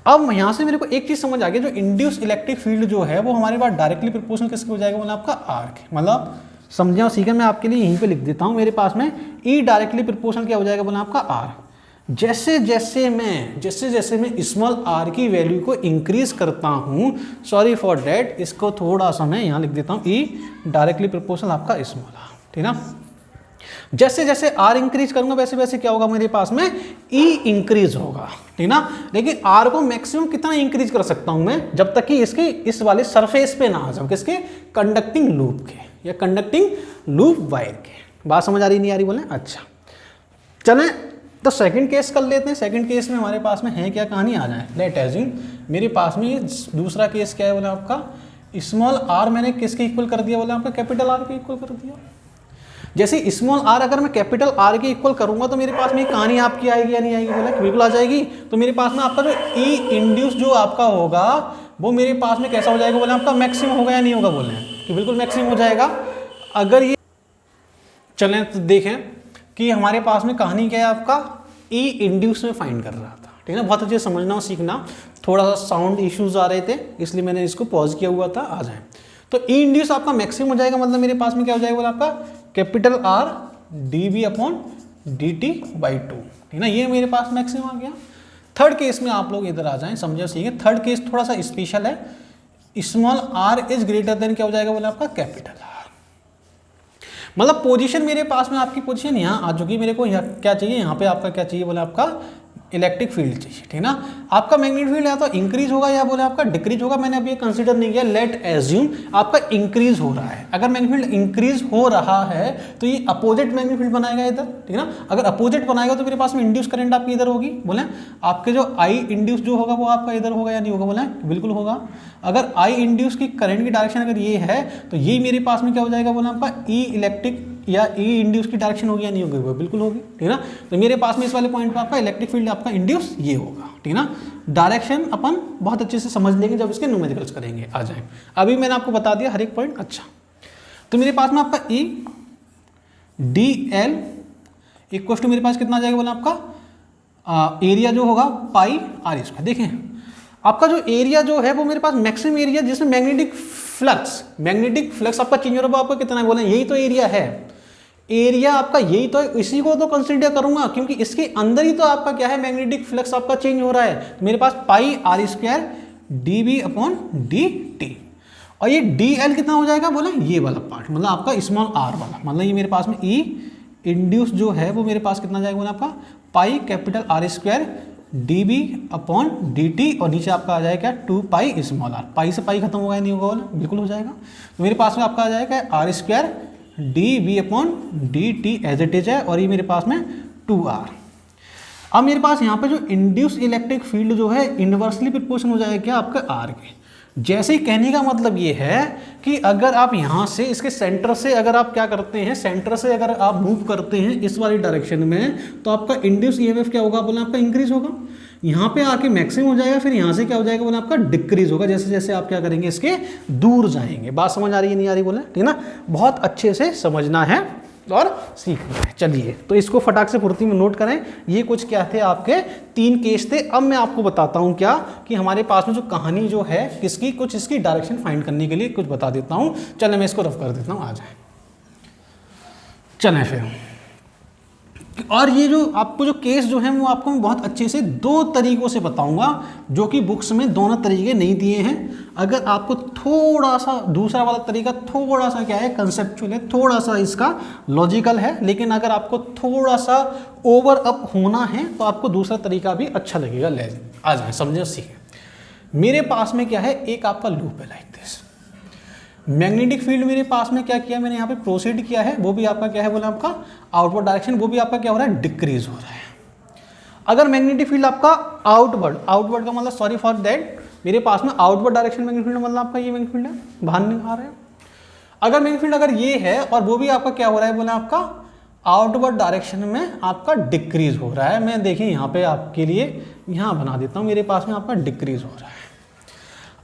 Speaker 1: अब यहाँ से मेरे को एक चीज़ समझ आ गई, जो इंड्यूस इलेक्ट्रिक फील्ड जो है वो हमारे पास डायरेक्टली प्रोपोर्शनल किसके हो जाएगा बोला आपका आर के, मतलब समझे और सीखे, मैं आपके लिए यहीं पे लिख देता हूँ, मेरे पास में ई डायरेक्टली प्रोपोर्शनल क्या हो जाएगा बोला आपका आर। जैसे जैसे मैं स्मॉल आर की वैल्यू को इंक्रीज करता हूँ, सॉरी फॉर डैट, इसको थोड़ा सा मैं यहाँ लिख देता हूँ, ई डायरेक्टली प्रोपोर्शनल आपका स्मॉल आर, ठीक ना। जैसे जैसे आर इंक्रीज करूंगा वैसे वैसे क्या होगा मेरे पास में ई इंक्रीज होगा, ठीक ना। लेकिन आर को मैक्सिमम कितना इंक्रीज कर सकता हूं मैं, जब तक कि इसके इस वाले सरफेस पे ना आ जाऊं, किसके, कंडक्टिंग लूप के या कंडक्टिंग लूप वायर के। बात समझ आ रही नहीं आ रही बोले? अच्छा, चलें तो सेकंड केस कर लेते हैं। सेकंड केस में हमारे पास में है क्या कहानी, आ जाए। लेट एज्यूम मेरे पास में दूसरा केस क्या है बोला आपका, स्मॉल आर मैंने किसके इक्वल कर दिया बोला आपका कैपिटल आर के इक्वल कर दिया। जैसे स्मॉल आर अगर मैं कैपिटल आर के इक्वल करूंगा तो मेरे पास में कहानी आपकी आएगी या नहीं आएगी बोला, बिल्कुल आ जाएगी। तो मेरे पास में आपका जो ई इंड्यूस जो आपका होगा वो मेरे पास में कैसा हो जाएगा बोले आपका मैक्सिमम होगा या नहीं होगा बोले, कि बिल्कुल मैक्सिमम हो जाएगा। अगर ये चलें तो देखें कि हमारे पास में कहानी क्या है, आपका ई इंड्यूस में फाइंड कर रहा था, ठीक है ना। बहुत अच्छे से समझना और सीखना, थोड़ा सा साउंड इश्यूज आ रहे थे इसलिए मैंने इसको पॉज किया हुआ था, आ जाए। तो ई इंड्यूस आपका मैक्सिमम हो जाएगा, मतलब मेरे पास में क्या हो जाएगा बोला आपका capital R D B upon D T by 2, ठीक ना। ये मेरे पास मैक्सिमम आ गया। थर्ड केस में आप लोग इधर आ जाएं, समझे सीखे। थर्ड केस थोड़ा सा स्पेशल है, small R is greater than क्या हो जाएगा बोला आपका कैपिटल आर। मतलब पोजीशन मेरे पास में आपकी पोजीशन यहाँ आ चुकी, मेरे को यहाँ क्या चाहिए, यहाँ पे आपका क्या चाहिए बोले आपका इलेक्ट्रिक फील्ड चाहिए, ठीक है ना। आपका मैग्नेटिक फील्ड या तो इंक्रीज होगा या बोले आपका डिक्रीज होगा, मैंने अभी ये कंसीडर नहीं किया। लेट एज्यूम आपका इंक्रीज हो रहा है। अगर मैग्नेटिक फील्ड इंक्रीज हो रहा है तो ये अपोजिट मैग्नेटिक फील्ड बनाएगा इधर, ठीक है ना। अगर अपोजिट बनाएगा तो मेरे पास में इंड्यूस करंट आपकी इधर होगी बोले, आपके जो आई इंड्यूस जो होगा वो आपका इधर होगा या नहीं होगा बोले, बिल्कुल होगा। अगर आई इंड्यूस की करंट की डायरेक्शन अगर ये है तो ये मेरे पास में क्या हो जाएगा बोले आपका ई इलेक्ट्रिक या ई इंड्यूस की डायरेक्शन होगी या नहीं होगी, बिल्कुल होगी, ठीक है ना। तो मेरे पास में इस वाले पॉइंट पे आपका इलेक्ट्रिक फील्ड आपका इंड्यूस ये होगा, ठीक है ना। डायरेक्शन अपन बहुत अच्छे से समझ लेंगे जब इसके न्यूमेरिकल्स करेंगे, आ जाए। अभी मैंने आपको बता दिया हर एक पॉइंट। अच्छा, तो मेरे पास में आपका E D L equal to मेरे पास कितना आ जाएगा बोला आपका एरिया जो होगा पाई आर स्क्वायर। देखें आपका जो एरिया जो है वो मेरे पास मैक्सिमम एरिया जिसमें मैग्नेटिक फ्लक्स आपका चेंज हो रहा है, आपका कितना है बोले, यही तो एरिया है। एरिया आपका यही तो, इसी को तो कंसीडर करूंगा क्योंकि इसके अंदर ही तो आपका क्या है मैग्नेटिक फ्लक्स आपका चेंज हो रहा है। तो मेरे पास pi r square D B upon D T, और ये डी एल कितना हो जाएगा बोला, ये वाला पार्ट मतलब आपका स्मॉल आर वाला, मतलब ये मेरे पास में ई इंड्यूस जो है वो मेरे पास कितना जाएगा बोला आपका pi capital R square D B upon D T, और नीचे आपका आ जाएगा 2 पाई स्मॉल आर। पाई से पाई खत्म होगा नहीं होगा बोला, बिल्कुल हो जाएगा। तो मेरे पास में आपका आ जाएगा R square D B upon D T as it is है, और ये मेरे पास में 2r। अब मेरे पास यहाँ पे जो इंड्यूस इलेक्ट्रिक फील्ड जो है इनवर्सली प्रोपोर्शनल हो जाएगा क्या आपका आर के। जैसे ही कहने का मतलब ये है कि अगर आप यहाँ से इसके सेंटर से अगर आप क्या करते हैं, सेंटर से अगर आप मूव करते हैं इस वाली डायरेक्शन में, तो आपका इंड्यूस ईएमएफ क्या होगा बोले आपका इंक्रीज होगा, यहाँ पे आके मैक्सिमम हो जाएगा, फिर यहाँ से क्या हो जाएगा बोले आपका डिक्रीज होगा, जैसे जैसे आप क्या करेंगे इसके दूर जाएंगे। बात समझ आ रही है नहीं आ रही बोले, ठीक ना, बहुत अच्छे से समझना है और सीखना है। चलिए तो इसको फटाक से फुर्ती में नोट करें। ये कुछ क्या थे आपके 3 केस थे। अब मैं आपको बताता हूं क्या कि हमारे पास में जो कहानी जो है किसकी, कुछ इसकी डायरेक्शन फाइंड करने के लिए कुछ बता देता हूं। चलें मैं इसको रफ कर देता हूं, आ जाए चलें फिर। और ये जो आपको जो केस जो है वो आपको मैं बहुत अच्छे से 2 तरीकों से बताऊंगा, जो कि बुक्स में दोनों तरीके नहीं दिए हैं। अगर आपको थोड़ा सा दूसरा वाला तरीका थोड़ा सा क्या है कंसेप्चुअल है, थोड़ा सा इसका लॉजिकल है, लेकिन अगर आपको थोड़ा सा ओवर अप होना है तो आपको दूसरा तरीका भी अच्छा लगेगा। ले आ जाए समझे सीखें। मेरे पास में क्या है, एक आपका लूप है लाइक दिस। मैग्नेटिक फील्ड मेरे पास में क्या किया मैंने यहाँ पे प्रोसीड किया है, वो भी आपका क्या है बोला आपका आउटवर्ड डायरेक्शन, वो भी आपका क्या हो रहा है डिक्रीज हो रहा है। अगर मैग्नेटिक फील्ड आपका आउटवर्ड का मतलब सॉरी फॉर दैट, मेरे पास में आउटवर्ड डायरेक्शन मैग्नेटिक फील्ड मतलब आपका ये मैग्नेटिक फील्ड है, बाहर नहीं आ रहा है। अगर मैग्नेटिक फील्ड अगर ये है और वो भी आपका क्या हो रहा है बोला आपका आउटवर्ड डायरेक्शन में आपका डिक्रीज हो रहा है। मैं देखिए यहाँ पे आपके लिए यहाँ बना देता हूँ, मेरे पास में आपका डिक्रीज हो रहा है।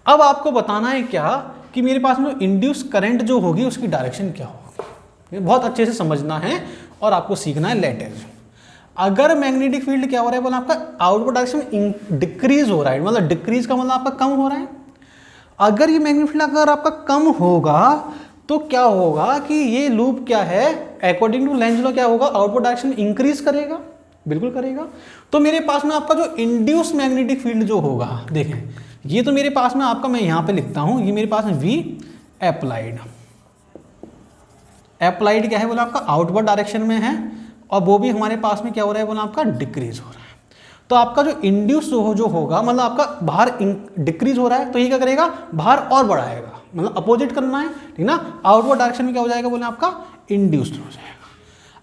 Speaker 1: अब आपको बताना है क्या कि मेरे पास में इंड्यूस करंट जो होगी उसकी डायरेक्शन क्या होगी, ये बहुत अच्छे से समझना है और आपको सीखना है लेटेज। अगर मैग्नेटिक फील्ड क्या हो रहा है बोला आपका आउटवर्ड डायरेक्शन डिक्रीज हो रहा है, मतलब डिक्रीज का मतलब आपका कम हो रहा है। अगर ये मैग्नेटिक फील्ड अगर आपका कम होगा तो क्या होगा कि ये लूप क्या है अकॉर्डिंग टू लेंज लॉ क्या होगा, आउटवर्ड डायरेक्शन इंक्रीज करेगा, बिल्कुल करेगा। तो मेरे पास में आपका जो इंड्यूस मैग्नेटिक फील्ड जो होगा, देखें ये तो मेरे पास में आपका मैं यहां पे लिखता हूं, ये मेरे पास में वी अप्लाइड, अप्लाइड क्या है बोला आपका आउटवर्ड डायरेक्शन में है, और वो भी हमारे पास में क्या हो रहा है बोला आपका डिक्रीज हो रहा है। तो आपका जो इंड्यूस जो होगा मतलब आपका बाहर डिक्रीज हो रहा है, तो ये क्या करेगा बाहर और बढ़ाएगा, मतलब अपोजिट करना है, ठीक ना। आउटवर्ड डायरेक्शन में क्या हो जाएगा बोले आपका इंड्यूस्ड हो जाएगा।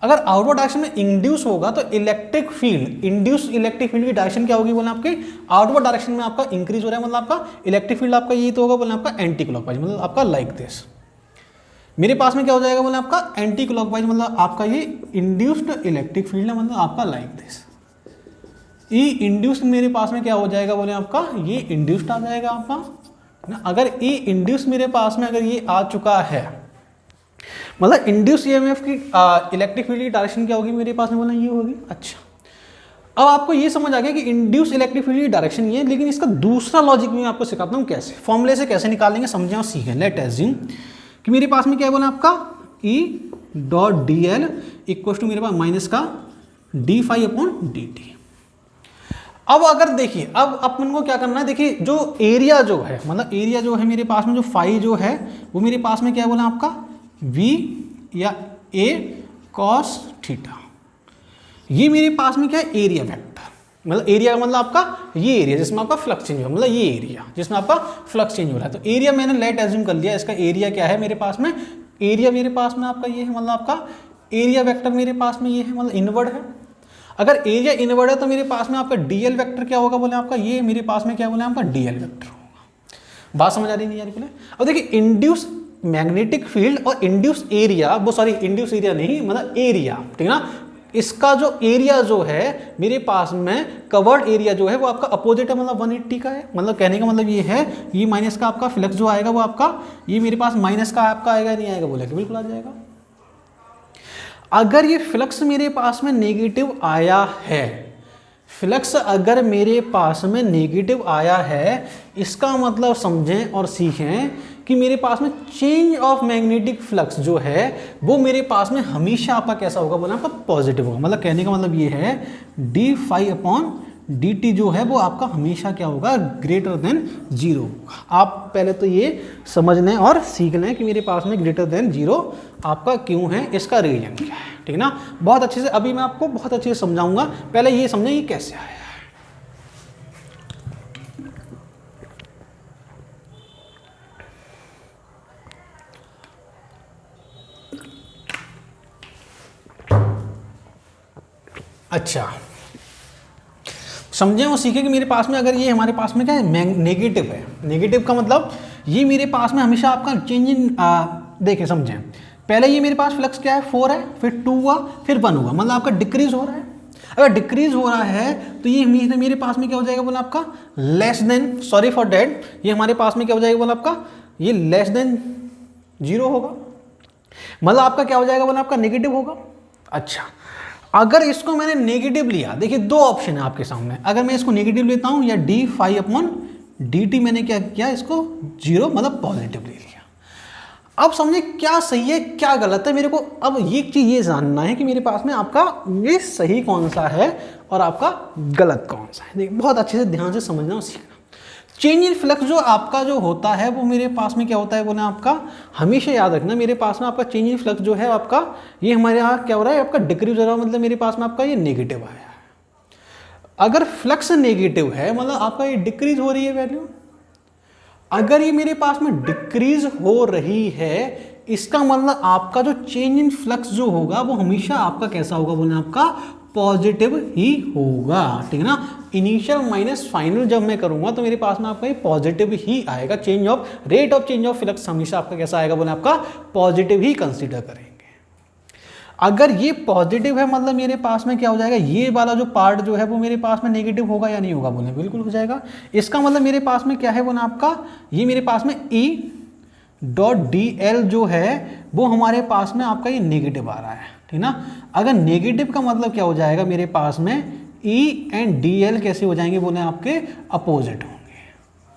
Speaker 1: अगर आउटवर्ड डायरेक्शन में इंड्यूस होगा तो electric field, induce electric field की डायरेक्शन क्या होगी बोले आपके आउटवर्ड डायरेक्शन में आपका इंक्रीज हो रहा है, मतलब आपका इलेक्ट्रिक फील्ड आपका ये तो होगा बोले आपका एंटी क्लॉकवाइज, मतलब आपका लाइक दिस। मेरे पास में क्या हो जाएगा बोले आपका एंटी क्लॉकवाइज, मतलब आपका ये इंड्यूस्ड इलेक्ट्रिक फील्ड है, मतलब आपका लाइक दिस। ई इंड्यूस्ड मेरे पास में क्या हो जाएगा बोले आपका ये इंड्यूस्ड आ जाएगा आपका ना। अगर ई इंड्यूस मेरे पास में अगर ये आ चुका है, मतलब इंड्यूस ईएमएफ की इलेक्ट्रिक फील्ड की डायरेक्शन क्या होगी मेरे पास में बोला ये होगी। अच्छा अब आपको ये समझ आ गया कि इंड्यूस इलेक्ट्रिक फील्ड की डायरेक्शन ये है, लेकिन इसका दूसरा लॉजिक मैं आपको सिखाता हूँ कैसे, फॉर्मूले से कैसे निकालेंगे समझें और सीखें। लेट अज्यूम कि मेरे पास में क्या है बोला आपका E dot D L equal to मेरे पास माइनस का D phi upon D T. अब अगर देखिए अब अपन को क्या करना है, देखिए जो एरिया जो है मतलब एरिया जो है मेरे पास में जो फाई जो है वो मेरे पास में क्या है बोला आपका वी या ए कॉस थीटा, ये मेरे पास में क्या है एरिया वेक्टर, मतलब एरिया का मतलब आपका ये एरिया जिसमें आपका फ्लक्स चेंज हो, मतलब ये एरिया जिसमें आपका फ्लक्स चेंज हो रहा है। तो एरिया मैंने लेट एज्यूम कर लिया, इसका एरिया क्या है मेरे पास में, एरिया मेरे पास में आपका ये है, मतलब आपका एरिया वेक्टर मेरे पास में ये है, मतलब इनवर्ड है। अगर एरिया इनवर्ड है तो मेरे पास में आपका डीएल वेक्टर क्या होगा बोले आपका ये मेरे पास में क्या बोले आपका डीएल वेक्टर होगा। बात समझ आ रही नहीं यार बोले। अब देखिए इंड्यूस मैग्नेटिक फील्ड और इंड्यूस एरिया, वो सॉरी इंड्यूस एरिया नहीं मतलब एरिया, ठीक ना, इसका जो एरिया जो है मेरे पास में कवर्ड एरिया जो है वो आपका अपोजिट है, मतलब 180 का है। मतलब कहने का मतलब ये है ये माइनस का आपका फ्लक्स जो आएगा वो आपका ये मेरे पास माइनस का आपका आएगा नहीं आएगा बोले बिल्कुल आ जाएगा। अगर ये फ्लक्स मेरे पास में नेगेटिव आया है, फ्लक्स अगर मेरे पास में नेगेटिव आया है, इसका मतलब समझें और सीखें कि मेरे पास में चेंज ऑफ मैग्नेटिक फ्लक्स जो है वो मेरे पास में हमेशा आपका कैसा होगा बोला आपका पॉजिटिव होगा। मतलब कहने का मतलब ये है D phi upon D T जो है वो आपका हमेशा क्या होगा ग्रेटर देन जीरो होगा। आप पहले तो ये समझ लें और सीख लें कि मेरे पास में ग्रेटर देन जीरो आपका क्यों है, इसका रीजन क्या है, ठीक ना। बहुत अच्छे से अभी मैं आपको बहुत अच्छे से समझाऊंगा, पहले ये समझें ये कैसे आया है। अच्छा समझें और सीखें कि मेरे पास में अगर ये हमारे पास में क्या है, नेगेटिव है। नेगेटिव का मतलब ये मेरे पास में हमेशा आपका चेंज इन, देखें समझें, पहले ये मेरे पास फ्लक्स क्या है 4 है, फिर 2 हुआ, फिर 1 हुआ, मतलब आपका डिक्रीज हो रहा है। अगर डिक्रीज हो रहा है तो ये मेरे पास में क्या हो जाएगा बोला आपका less than, sorry for that, ये हमारे पास में क्या हो जाएगा बोला आपका ये लेस देन 0 होगा, मतलब आपका क्या हो जाएगा बोला आपका नेगेटिव होगा। अच्छा, अगर इसको मैंने नेगेटिव लिया, देखिए दो ऑप्शन है आपके सामने, अगर मैं इसको नेगेटिव लेता हूं या d∅/dt मैंने क्या किया, इसको 0 मतलब पॉजिटिव ले लिया। अब समझिए क्या सही है क्या गलत है, मेरे को अब ये चीज ये जानना है कि मेरे पास में आपका ये सही कौन सा है और आपका गलत कौन सा है। देखिए बहुत अच्छे से ध्यान से समझना और सीखना। चेंज इन फ्लक्स जो आपका जो होता है वो मेरे पास में क्या होता है बोले आपका, हमेशा याद रखना मेरे पास में आपका चेंज इन फ्लक्स जो है आपका ये हमारे यहाँ क्या हो रहा है, आपका डिक्रीज हो रहा है, मतलब मेरे पास में आपका ये नेगेटिव आया है। अगर फ्लक्स नेगेटिव है मतलब आपका ये डिक्रीज हो रही है वैल्यू। अगर ये मेरे पास में डिक्रीज हो रही है इसका मतलब आपका जो चेंज इन फ्लक्स जो होगा वो हमेशा आपका कैसा होगा बोले आपका पॉजिटिव ही होगा, ठीक है ना। इनिशियल माइनस फाइनल जब मैं करूंगा तो मेरे पास में आपका ये पॉजिटिव ही आएगा। Change of rate of change of flux हमेशा आपका कैसा आएगा बोले आपका पॉजिटिव ही कंसीडर करेंगे। अगर ये पॉजिटिव है मतलब मेरे पास में क्या हो जाएगा, ये वाला जो पार्ट जो है वो मेरे पास में नेगेटिव होगा या नहीं होगा बोले, बिल्कुल हो जाएगा। इसका मतलब मेरे पास में क्या है बोले आपका, ये मेरे पास में E.dl जो है वो हमारे पास में आपका ये नेगेटिव आ रहा है, ठीक ना। अगर नेगेटिव का मतलब क्या हो जाएगा मेरे पास में E एंड dl कैसे हो जाएंगे बोले आपके अपोजिट होंगे,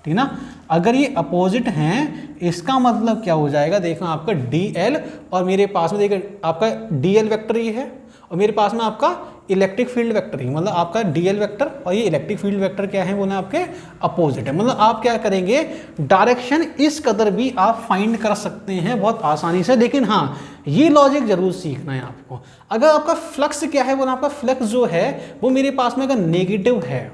Speaker 1: ठीक ना। अगर ये अपोजिट हैं इसका मतलब क्या हो जाएगा, देखो आपका dl और मेरे पास में देखिए आपका dl वेक्टर ये है और मेरे पास में आपका इलेक्ट्रिक फील्ड वेक्टर ही, मतलब आपका dl वेक्टर और ये इलेक्ट्रिक फील्ड वेक्टर क्या है बोले आपके अपोजिट है। मतलब आप क्या करेंगे, डायरेक्शन इस कदर भी आप फाइंड कर सकते हैं बहुत आसानी से, लेकिन हाँ ये लॉजिक जरूर सीखना है आपको। अगर आपका फ्लक्स क्या है बोले आपका फ्लक्स जो है वो मेरे पास में अगर नेगेटिव है,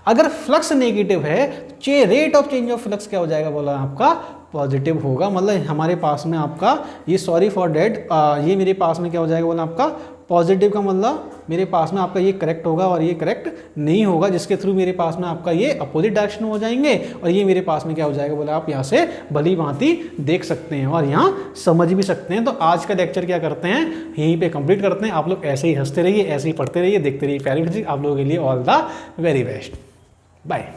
Speaker 1: अगर फ्लक्स नेगेटिव है rate of change of flux क्या हो जाएगा बोला आपका पॉजिटिव होगा। मतलब हमारे पास में आपका ये सॉरी फॉर डेट ये मेरे पास में क्या हो जाएगा बोला आपका पॉजिटिव का मतलब मेरे पास में आपका ये करेक्ट होगा और ये करेक्ट नहीं होगा, जिसके थ्रू मेरे पास में आपका ये अपोजिट डायरेक्शन हो जाएंगे और ये मेरे पास में क्या हो जाएगा बोला आप यहाँ से भली भांति देख सकते हैं और यहाँ समझ भी सकते हैं। तो आज का लेक्चर क्या करते हैं यहीं पे कंप्लीट करते हैं। आप लोग ऐसे ही हंसते रहिए, ऐसे ही पढ़ते रहिए, देखते रहिए प्यारी फिजिक्स। आप लोगों के लिए all the very best, bye.